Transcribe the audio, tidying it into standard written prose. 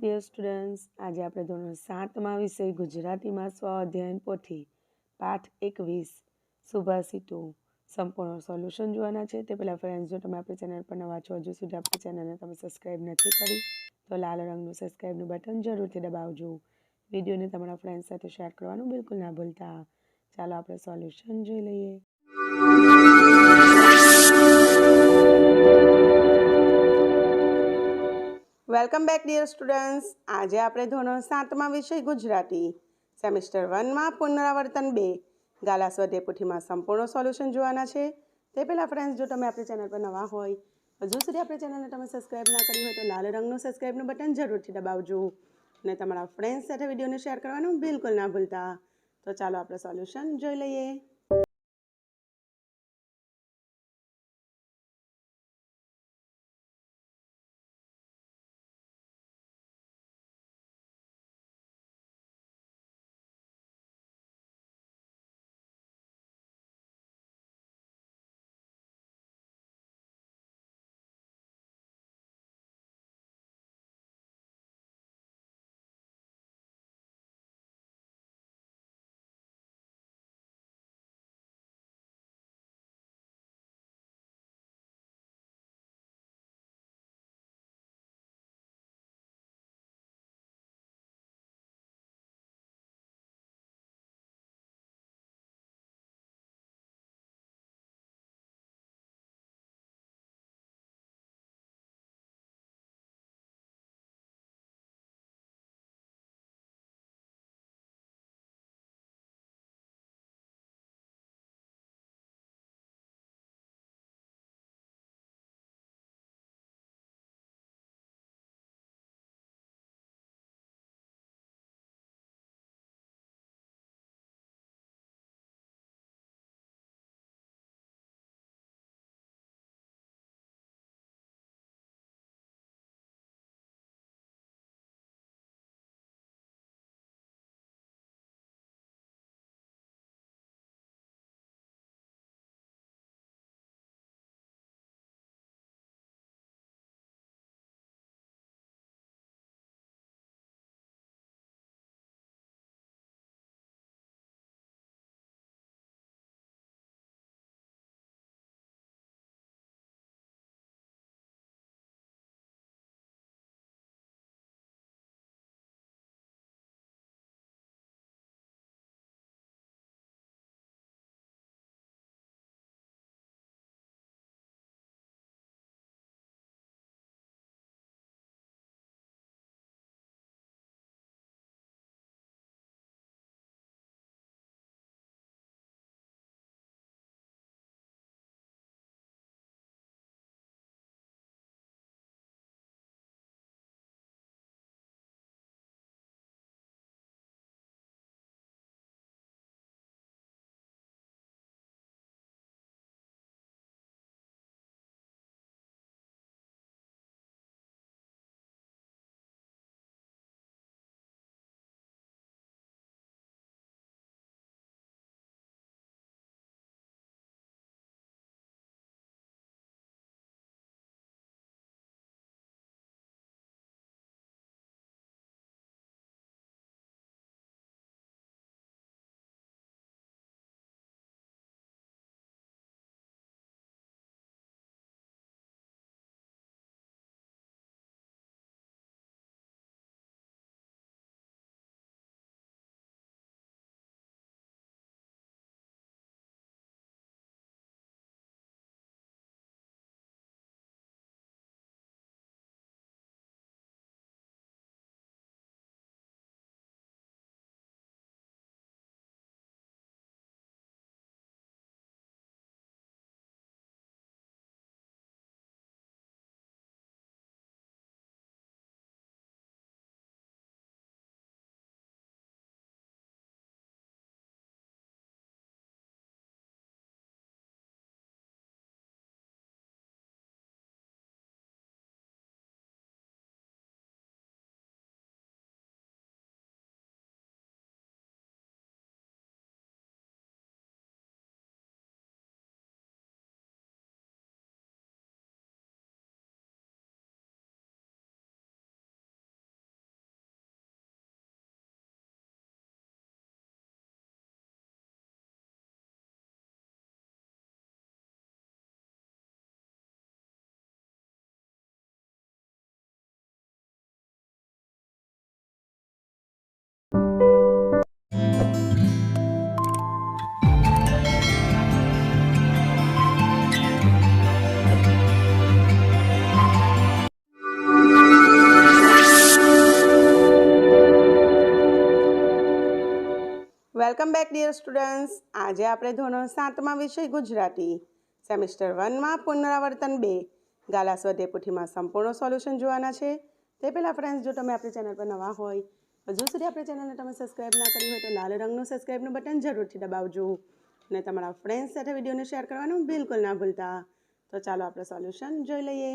Dear students, આજે આપણે ધોરણ 7માં વિષય ગુજરાતીમાં સ્વ અધ્યયન પોથી પાઠ 21 સુભાષિતો સંપૂર્ણ સોલ્યુશન જોવાના છે. તે પહેલાં ફ્રેન્ડ્સ, જો તમે આપણી ચેનલ પર નવા છો, હજુ સુધી આપણી ચેનલને તમે સબસ્ક્રાઈબ નથી કરી તો લાલ રંગનું સબસ્ક્રાઈબનું બટન જરૂરથી દબાવજો. વિડીયોને તમારા ફ્રેન્ડ્સ સાથે શેર કરવાનું બિલકુલ ના ભૂલતા. ચાલો આપણે સોલ્યુશન જોઈ લઈએ. Welcome back dear students. આજે આપણે ધોરણ 7માં વિષય ગુજરાતી સેમિસ્ટર 1માં પુનરાવર્તન 2 ગાલા સ્વાધ્યાય પોથીમાં સંપૂર્ણ સોલ્યુશન જોવાના છે. તે પહેલાં ફ્રેન્ડ્સ, જો તમે આપણી ચેનલ પર નવા હોય, હજુ સુધી આપણી ચેનલને તમે સબસ્ક્રાઈબ ના કરી હોય તો લાલ રંગનું સબસ્ક્રાઈબનું બટન જરૂરથી દબાવજો અને તમારા ફ્રેન્ડ્સ સાથે વિડીયોને શેર કરવાનું બિલકુલ ના ભૂલતા. તો ચાલો આપણે સોલ્યુશન જોઈ લઈએ. Welcome back dear students. આજે આપણે ધોરણ 7માં વિષય ગુજરાતી સેમિસ્ટર 1માં પુનરાવર્તન 2 ગાલા સ્વાધ્યાય પોથીમાં સંપૂર્ણ સોલ્યુશન જોવાના છે. તે પહેલાં ફ્રેન્ડ્સ, જો તમે આપણી ચેનલ પર નવા હોય, હજુ સુધી આપણી ચેનલને તમે સબસ્ક્રાઈબ ના કરી હોય તો લાલ રંગનું સબસ્ક્રાઈબનું બટન જરૂરથી દબાવજો અને તમારા ફ્રેન્ડ્સ સાથે વિડીયોને શેર કરવાનું બિલકુલ ના ભૂલતા. તો ચાલો આપણે સોલ્યુશન જોઈ લઈએ.